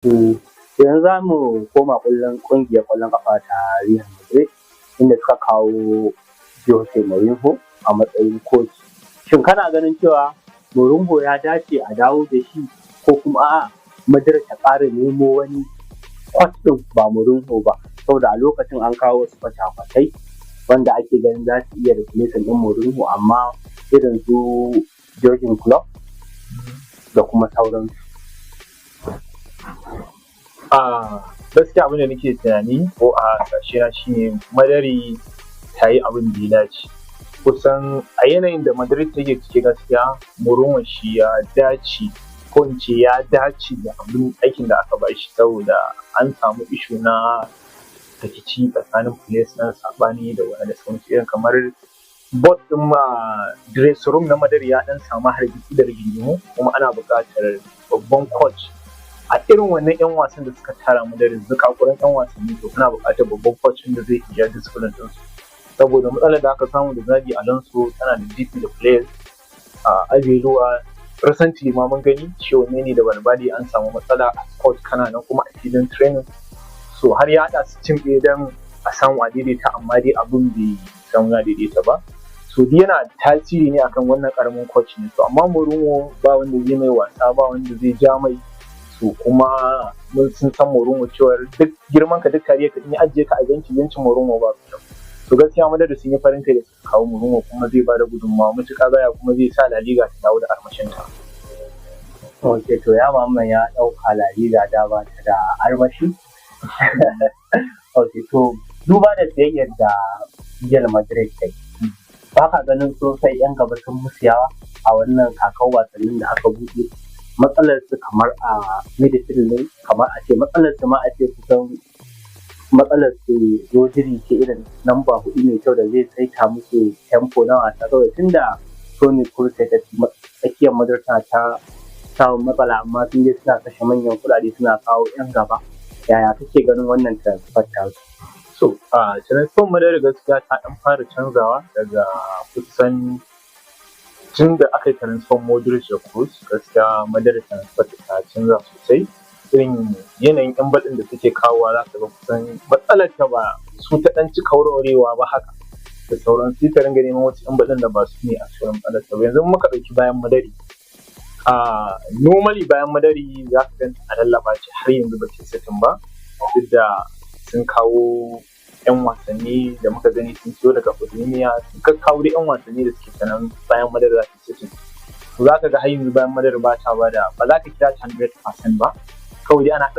Yanzu za mu koma ƙungiyar ƙwallon ƙafa ta Real Madrid inda suka kawo Jose Mourinho a matsayin coach. Shin kana ganin cewa Mourinho ya dace a dawo da shi ko kuma a'a Madrid ta ƙara nemo wani coach ɗin ba Mourinho ba, saboda a lokacin an kawo wasu kwasa-kwasai wanda ake ganin za su iya replacing ɗin Mourinho amma irin su Jurgen Klopp da kuma sauransu. Gaskiya abin da nake tunani ko a hasashe na shine Madrid ta yi abin da ya dace. Kusan a yanayin da Madrid take ciki gaskiya Mourinho shi ya dace ko in ce ya dace da abin aikin da aka bashi, saboda an samu ishu na rikici tsakanin players na saɓani da wani da sauransu, irin kamar board ɗin dressing room na Madrid ya ɗan samu hargitsi da rigingimu, kuma ana buƙatar babban coach a irin wannan 'yan wasan da suka tara Madrid, zakakuran 'yan wasanni, to kuna buƙatar babban coach da zai iya discipline ɗinsu, saboda matsalar da aka samu da Xabi Alonso tana da DP da players Abeloa recently ma mun gani Tchouaméni da Balbali an samu matsala a sport kananan kuma a filin training, so har ya haɗa su cin ɗaya don a samu a daidaita, amma dai abin bai samu ya daidaita ba. So yana tasiri ne akan wannan ƙaramin coach ne, to amma Mourinho ba wanda zai mai wasa, ba wanda zai ja mai, so kuma mun sun san Mourinho cewa duk girman ka duk kariya ka in ya ajiye ka a bencin Mourinho ba kyau. To gaskiya Madrid sun yi farin kai da suka kawo Mourinho, kuma zai bada gudunmawa matuƙa gaya, kuma zai sa LaLiga ta dawo da armashinta. Ok, to ya Muhammad ya ɗauka LaLiga da ba ta da armashi. Ok, to duba da siyayyar da Real Madrid ta yi, ba ka ganin sosai 'yan gaba sun musu yawa a wannan kakar wasannin da aka buɗe? Matsalar su kamar a midfield ne, kamar a ce matsalar su ma a ce kusan matsalar su Rodri ce irin namba 4 mai kyau da zai saita musu tempo na wasa, kawai tunda Toni Kroos ta tsakiyar Madrid ta samun matsala, amma sun je suna kashe manyan kuɗaɗe suna kawo 'yan gaba. Yaya kake ganin wannan transfer ta su? So transfer Madrid gaskiya ta ɗan fara canzawa daga kusan tun da aka yi transfer Modric da Kroos, gaskiya Madrid transfer ta canza sosai. Irin yanayin 'yan baɗin da suke kawowa za ka ga kusan matsalar ta ba su ta ɗan ci kaurewa ba haka da sauran su, ta ringa neman wasu 'yan baɗin da ba su ne a cikin matsalar ta ba. Yanzu muka ɗauki bayan Madrid, normally bayan Madrid za ka ganta a lallaba ce har yanzu ba ce satin ba, duk da sun kawo 'yan wasanni da muka gani sun siyo daga Bohemia, sun kakkawo da 'yan wasanni da suke sanan bayan Madrid za su satin. To za ka ga har yanzu bayan Madrid ba za ka kira ta 100% ba, kawai dai ana